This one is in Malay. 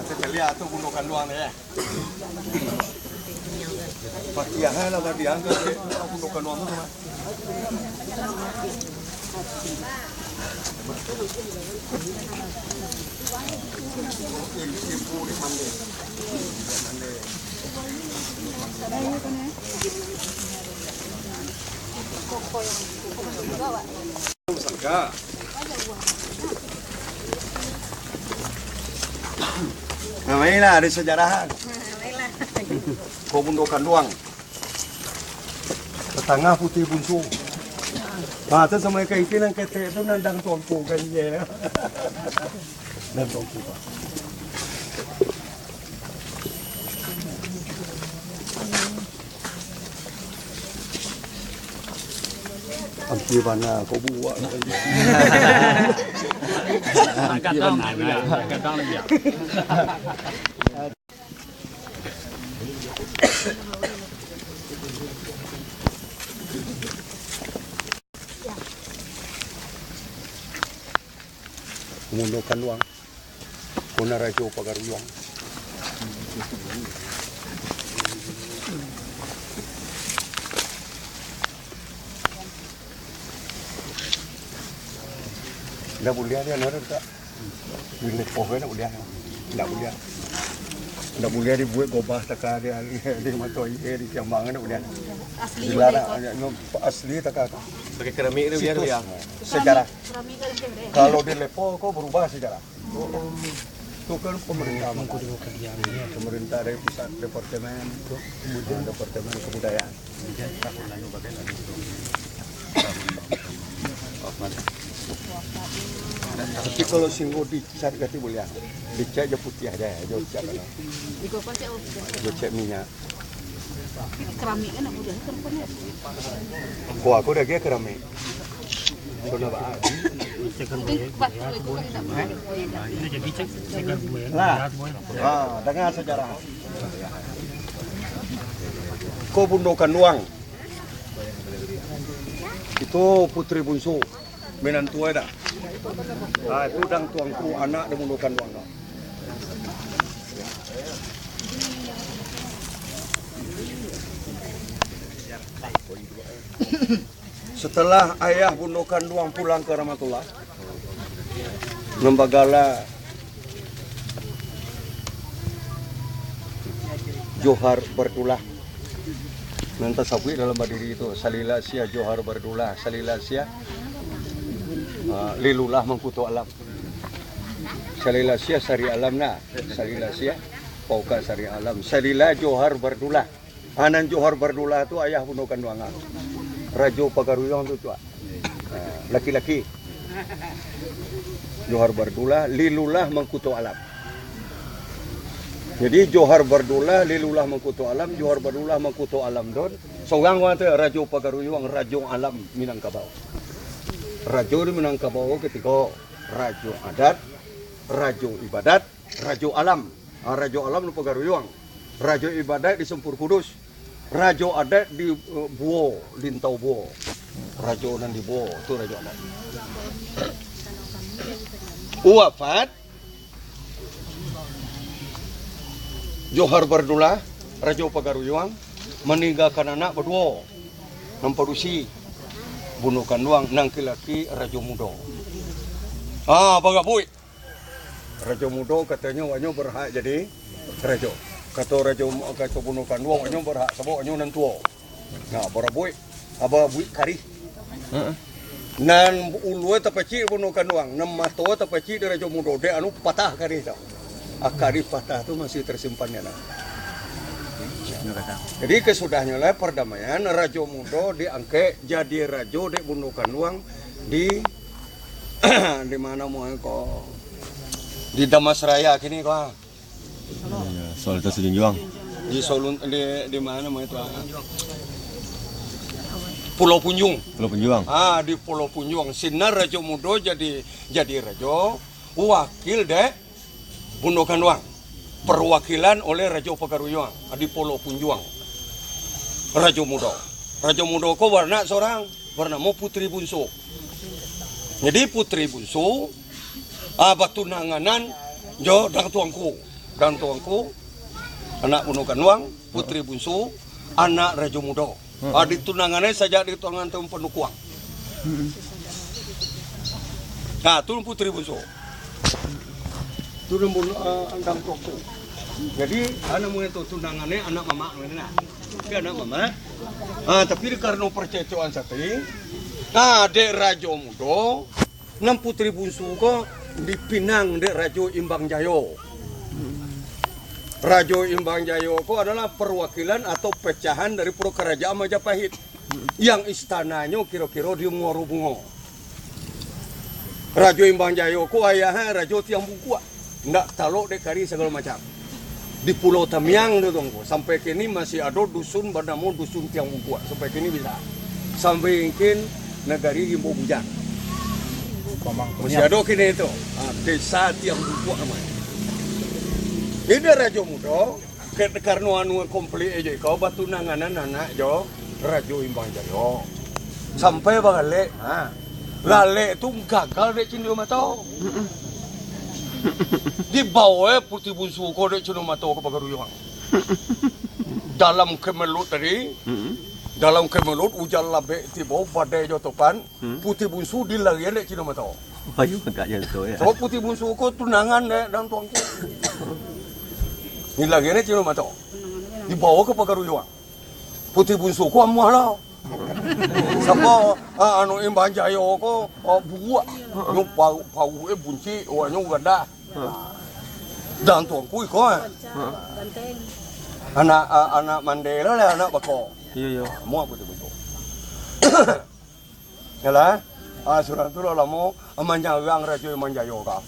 Kita lihat tu gundukan luang ni. Pakaian lah pakaian tu gundukan luang tu. Mainlah ada sejarahan. Kau gundukan luang. Tetangga putih bunsu. Itu sama kayak itu nang kete itu nandang tuangku kan ya. Dan tuangku pak. Ambil mana kau buat? Kadang lagi. Gundukan luang. Kuna rajo pagaruyong. Dah boleh dia nak tak? Bila pohon dah boleh. Dah boleh. Dah boleh dibuat gobah takar dia di matoi di Kiambang dah boleh. Asli asli takar. Pakai keramik dia biar dia. Sejarah. Kalau di Lepo kau berubah sejarah. Itu kan pemerintah pemerintah dari pusat departemen itu kemudian departemen kebudayaan. Tapi kalau singgo dicat ganti boleh. Dicat je putih aja, jauh cat mana. Jauh cat minyak. Keramik kan mudah kan punya. Kau aku dah gaya keramik. Kena bah. Lah, dengar sejarah. Kau gundukan luang. Itu putri bungsu. Menantu ada. Itu dang tuangku anak dia gundukan luang. Setelah ayah gundukan luang pulang ke Ramatullah, Lembagala Johar Berdulah. Nanti sabui dalam berdiri itu Salila Sia Johar Berdulah, Salila Sia Lilulah Mengkutu Alam. Salila Sia Sari Alam na, Salila Sia Pauka Sari Alam. Salila Johar Berdulah. Anan Johar Berdulah itu ayah gundukan luang. Rajo Pagaruyong itu tuan. Laki-laki. Johar Berdulah, Lilulah Mengkutu Alam. Jadi Johar Berdulah, Lilulah Mengkutu Alam, Johar Berdulah Mengkutu Alam don. Seorang kata Rajo Pagaruyong, Rajo Alam Minangkabau. Rajo di Minangkabau ketika Rajo Adat, Rajo Ibadat, Rajo Alam. Rajo Alam di Pagaruyong. Rajo Ibadat di Sempur Kudus. Rajo Adat di Buo, Lintau Buo. Rajo nan di Buo, itu Rajo Adat. Wafat Johar Berdulah, Rajo Pagaruyong meninggalkan anak berdua. Nampadusi bunuhkan luang nang laki Rajo Mudo. Bangga bui. Rajo Mudo katanya wanyo berhak jadi rajo. Kata bunuhkan luang wanyo berhak sebab wanyo nan tua. Nah, barabui aba bui kari. Nan ulue tapeci bunuhkan luang, nan mato tapeci di Rajo Mudo de anu patah kari tau. Akari patah tu masih tersimpannya nah. Jadi kesudahnya lah perdamaian Rajo Mudo diangkat jadi rajo dek bunuhkan luang di di mana mau kau di Damasraya kini kau. Soal itu sejunjung. Di Solun di mana mau itu? Pulau Punjung. Pulau Punjung. Di Pulau Punjung. Sinar Rajo Mudo jadi rajo wakil dek bunuhkan luang. perwakilan oleh Raja Pagaruyuang, Adipolo Punjuang, Raja Muda. Raja Muda ko warna seorang, warna mau putri bungsu. Jadi putri bungsu, batu nanganan, jo dan tuangku, anak bunuh Kanwang, putri bungsu, anak Raja Muda. Di tunangannya saja di tunangan tahun penukuang. Nah, itu putri bungsu. Itu andang toko. Jadi anak mu itu tunangannya anak mama mana? Dia anak mama. Tapi karena percecoan sate, dek Raja Muda, 6 putri bungsu ko dipinang dek Raja Imbang Jayo. Raja Imbang Jayo ko adalah perwakilan atau pecahan dari Pro Kerajaan Majapahit yang istananya kira-kira di Muarubungo. Raja Imbang Jayo ko ayahnya Raja Tiang Bungkua, ndak talok dek kari segala macam. Di Pulau Tamiang itu tunggu. Sampai kini masih ada dusun bernama dusun Tiang Bungkua. Sampai kini bisa. Sampai mungkin negari Rimbo Bujang. Masih ada kini itu. Desa Tiang Bungkua namanya. Ini Raja Muda, karena anu komplit aja kau batu nanganan anak jo Raja Imbang Jayo. Sampai balik, lale itu gagal dek Cindo Mato. Di bawah putih bungsu kau dek Cindo Mato ke Pagaruyuang. Dalam kemelut tadi, dalam kemelut hujan labek tiba badai jotopan, putih bungsu dilarian dek Cindo Mato. Ayo agak jatuh ya. So putih bungsu kau tunangan dek dan tuangku. Ini lagi ni Cindo Mato. Dibawa ke Pagaruyuang. Putih bungsu ko amuah lah. Sapa anu Imbang Jayo ko buak. Nyu pau bunci wanyu ganda. Dan tuangku iko. Anak Mandela lah anak bako. Iya. Semua putih bungsu. Yalah, surang tu lah mo amanjang Raja Imbang Jayo ka.